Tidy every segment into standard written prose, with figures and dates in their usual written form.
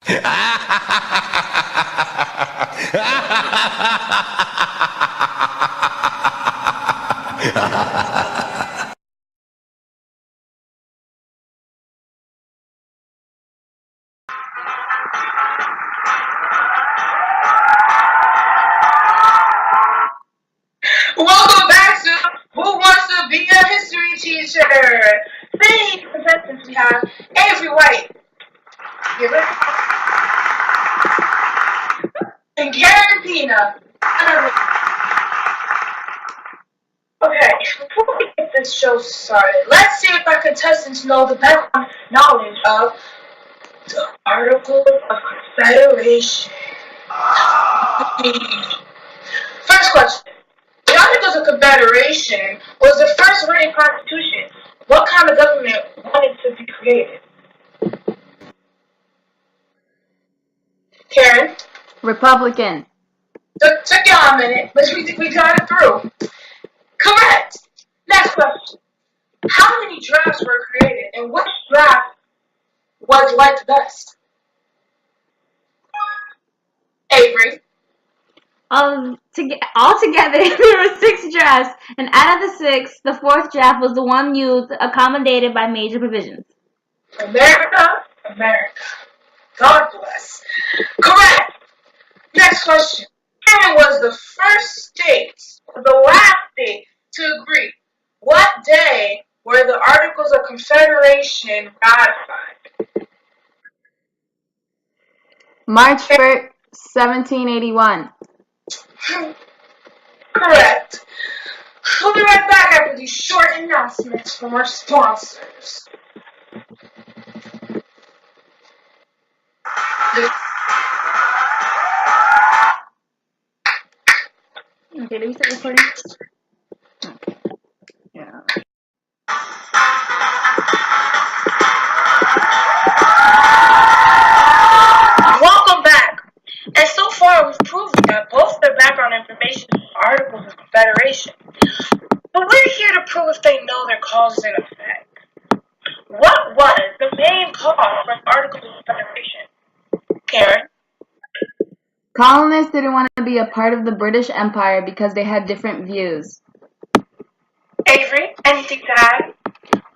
Welcome back to Who Wants to Be a History Teacher? Three contestants we have Avery White, and Karen Pina. Okay, before we get this show started, let's see if our contestants know the background knowledge of the Articles of Confederation. First question. The Articles of Confederation was the first written constitution. What kind of government wanted to be created? Karen? Republican. Took y'all a minute, but we got it through. Correct! Next question. How many drafts were created, and which draft was liked best? Avery? Altogether, there were 6 drafts, and out of the 6, the 4th draft was the one used, accommodated by major provisions. America, America. God bless. Correct! Next question. Karen was the first state, the last state, to agree. What day were the Articles of Confederation ratified? March 1st, 1781. Correct. We'll be right back after these short announcements from our sponsors. Okay, did we start recording? Okay. Yeah. Welcome back. And so far we've proven that both their background information are Articles of Confederation. But we're here to prove if they know their causes and effect. What was the main cause for the Articles of Confederation? Karen? Colonists didn't want to be a part of the British Empire because they had different views. Avery, anything to add?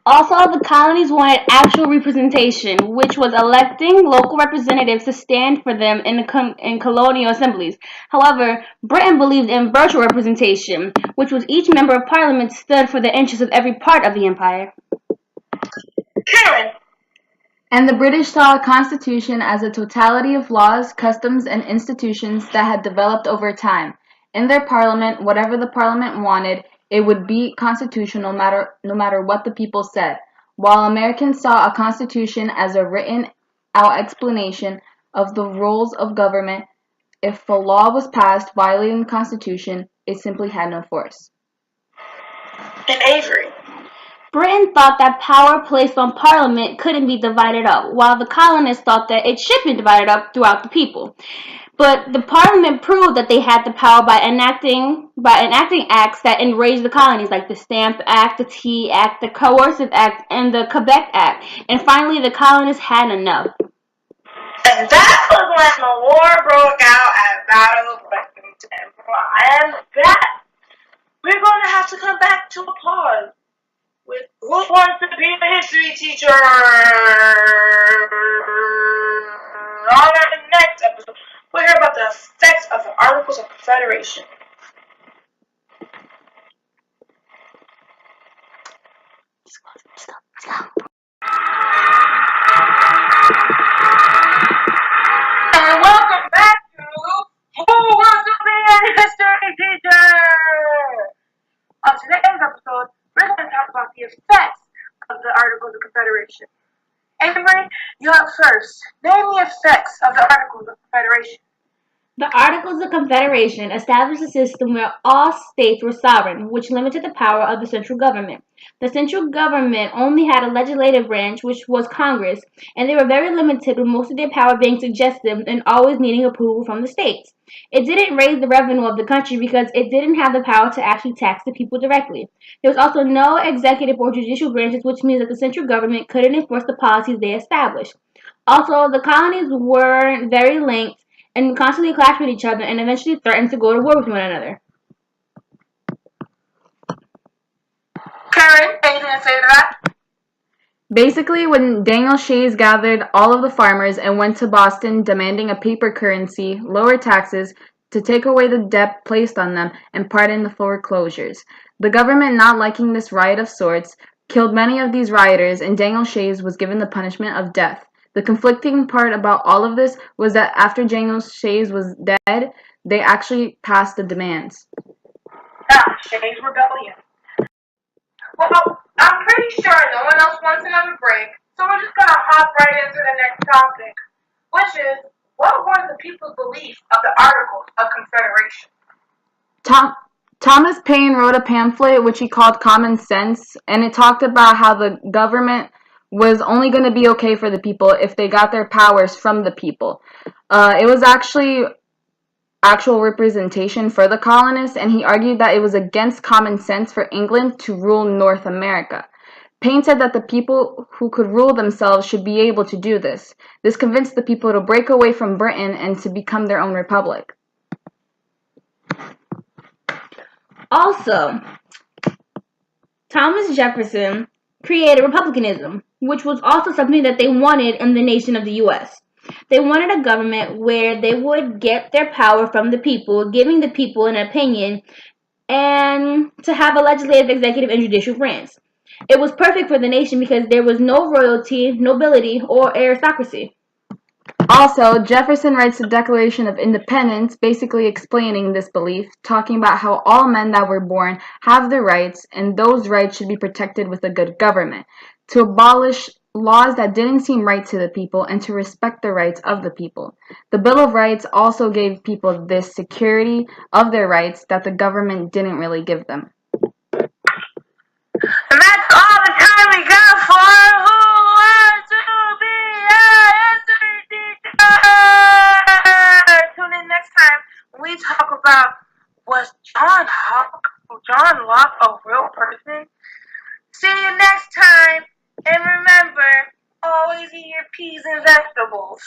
Also, the colonies wanted actual representation, which was electing local representatives to stand for them in colonial assemblies. However, Britain believed in virtual representation, which was each member of parliament stood for the interests of every part of the empire. Karen. And the British saw a constitution as a totality of laws, customs, and institutions that had developed over time. In their parliament, whatever the parliament wanted, it would be constitutional no matter what the people said, while Americans saw a constitution as a written-out explanation of the rules of government. If a law was passed violating the Constitution, it simply had no force. And Avery? Britain thought that power placed on Parliament couldn't be divided up, while the colonists thought that it should be divided up throughout the people. But the Parliament proved that they had the power by enacting acts that enraged the colonies, like the Stamp Act, the Tea Act, the Coercive Act, and the Quebec Act. And finally, the colonists had enough. And that was when the war broke out at Battle of Lexington. And that, we're going to have to come back to a pause with Who Wants to Be a History Teacher? On our next episode, we'll hear about the effects of the Articles of Confederation. Let's go. And welcome back to Who Wants to Be a History Teacher? On today's episode, we're going to talk about the effects of the Articles of Confederation. Avery, you up first. Name the effects of the Articles of Confederation. The Articles of Confederation established a system where all states were sovereign, which limited the power of the central government. The central government only had a legislative branch, which was Congress, and they were very limited, with most of their power being suggestive and always needing approval from the states. It didn't raise the revenue of the country because it didn't have the power to actually tax the people directly. There was also no executive or judicial branches, which means that the central government couldn't enforce the policies they established. Also, the colonies were very linked and constantly clashed with each other and eventually threatened to go to war with one another. Karen, anything to say to that? Basically, when Daniel Shays gathered all of the farmers and went to Boston demanding a paper currency, lower taxes, to take away the debt placed on them, and pardon the foreclosures. The government, not liking this riot of sorts, killed many of these rioters, and Daniel Shays was given the punishment of death. The conflicting part about all of this was that after Daniel Shays was dead, they actually passed the demands. Shays Rebellion. Well, I'm pretty sure no one else wants another break, so we're just gonna hop right into the next topic, which is what were the people's beliefs of the Articles of Confederation? Tom, Thomas Paine wrote a pamphlet which he called Common Sense, and it talked about how the government was only going to be okay for the people if they got their powers from the people. It was actually actual representation for the colonists, and he argued that it was against common sense for England to rule North America. Paine said that the people who could rule themselves should be able to do this. This convinced the people to break away from Britain and to become their own republic. Also, Thomas Jefferson created republicanism, which was also something that they wanted in the nation of the U.S. They wanted a government where they would get their power from the people, giving the people an opinion, and to have a legislative, executive, and judicial branch. It was perfect for the nation because there was no royalty, nobility, or aristocracy. Also, Jefferson writes the Declaration of Independence, basically explaining this belief, talking about how all men that were born have their rights, and those rights should be protected with a good government, to abolish laws that didn't seem right to the people, and to respect the rights of the people. The Bill of Rights also gave people this security of their rights that the government didn't really give them. And that's all the time we got for Who Wants to Be a History Teacher? Tune in next time when we talk about was John Locke a real person? See you next time, and remember, always eat your peas and vegetables.